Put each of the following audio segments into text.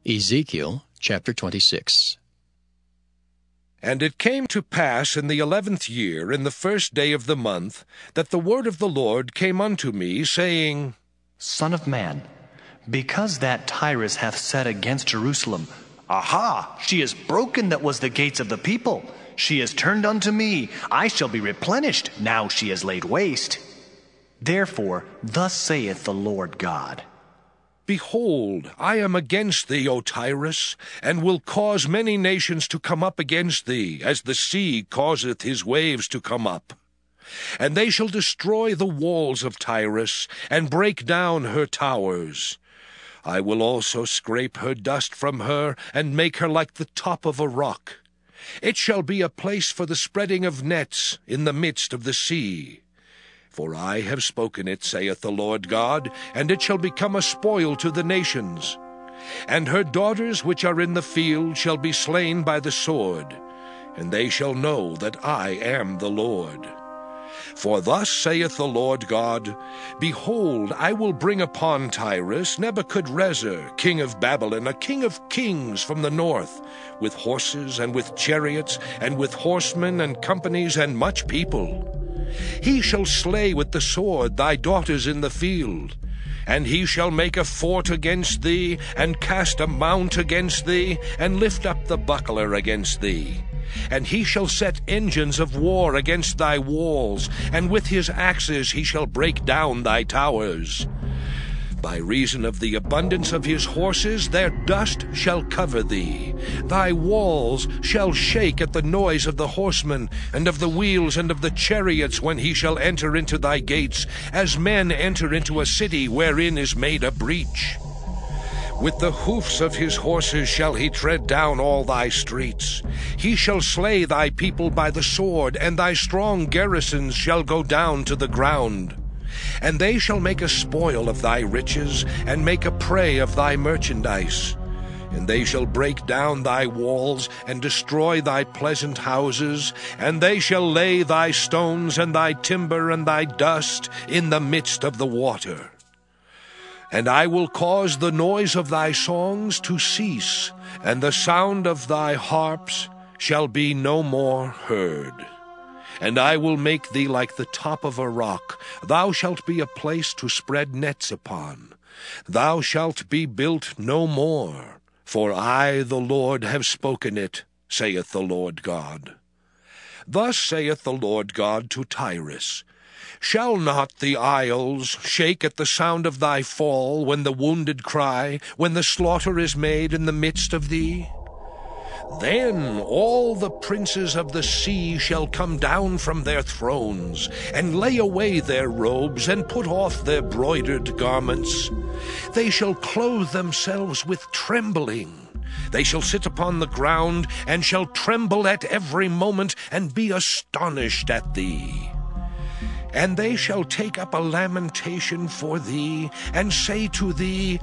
Ezekiel chapter 26. And it came to pass in the 11th year, in the first day of the month, that the word of the Lord came unto me, saying, Son of man, because that Tyrus hath said against Jerusalem, Aha, she is broken that was the gates of the people. She is turned unto me. I shall be replenished, now she is laid waste. Therefore, thus saith the Lord God, Behold, I am against thee, O Tyrus, and will cause many nations to come up against thee, as the sea causeth his waves to come up. And they shall destroy the walls of Tyrus, and break down her towers. I will also scrape her dust from her, and make her like the top of a rock. It shall be a place for the spreading of nets in the midst of the sea. For I have spoken it, saith the Lord God, and it shall become a spoil to the nations. And her daughters which are in the field shall be slain by the sword, and they shall know that I am the Lord. For thus saith the Lord God, Behold, I will bring upon Tyrus Nebuchadrezzar, king of Babylon, a king of kings from the north, with horses and with chariots, and with horsemen and companies and much people. He shall slay with the sword thy daughters in the field, and he shall make a fort against thee, and cast a mount against thee, and lift up the buckler against thee. And he shall set engines of war against thy walls, and with his axes he shall break down thy towers. By reason of the abundance of his horses, their dust shall cover thee. Thy walls shall shake at the noise of the horsemen, and of the wheels, and of the chariots, when he shall enter into thy gates, as men enter into a city wherein is made a breach. With the hoofs of his horses shall he tread down all thy streets. He shall slay thy people by the sword, and thy strong garrisons shall go down to the ground. And they shall make a spoil of thy riches, and make a prey of thy merchandise. And they shall break down thy walls, and destroy thy pleasant houses, and they shall lay thy stones, and thy timber, and thy dust in the midst of the water. And I will cause the noise of thy songs to cease, and the sound of thy harps shall be no more heard. And I will make thee like the top of a rock. Thou shalt be a place to spread nets upon. Thou shalt be built no more. For I, the Lord, have spoken it, saith the Lord God. Thus saith the Lord God to Tyrus, Shall not the isles shake at the sound of thy fall, when the wounded cry, when the slaughter is made in the midst of thee? Then all the princes of the sea shall come down from their thrones, and lay away their robes, and put off their broidered garments. They shall clothe themselves with trembling. They shall sit upon the ground, and shall tremble at every moment, and be astonished at thee. And they shall take up a lamentation for thee, and say to thee,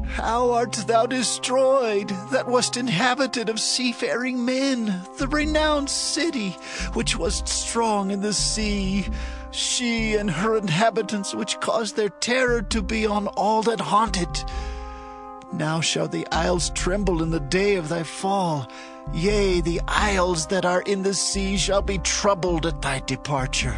How art thou destroyed, that wast inhabited of seafaring men, the renowned city, which was strong in the sea, she and her inhabitants, which caused their terror to be on all that haunt it. Now shall the isles tremble in the day of thy fall. Yea, the isles that are in the sea shall be troubled at thy departure.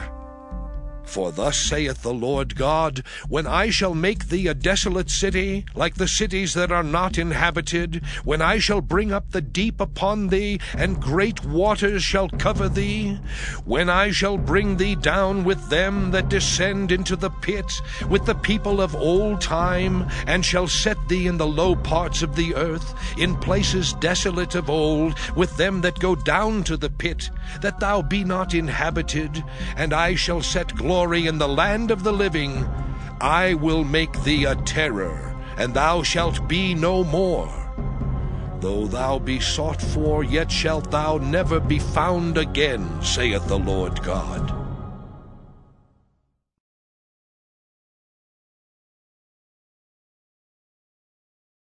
For thus saith the Lord God, When I shall make thee a desolate city, like the cities that are not inhabited, when I shall bring up the deep upon thee, and great waters shall cover thee, when I shall bring thee down with them that descend into the pit, with the people of old time, and shall set thee in the low parts of the earth, in places desolate of old, with them that go down to the pit, that thou be not inhabited, and I shall set glory in the land of the living, I will make thee a terror, and thou shalt be no more. Though thou be sought for, yet shalt thou never be found again, saith the Lord God.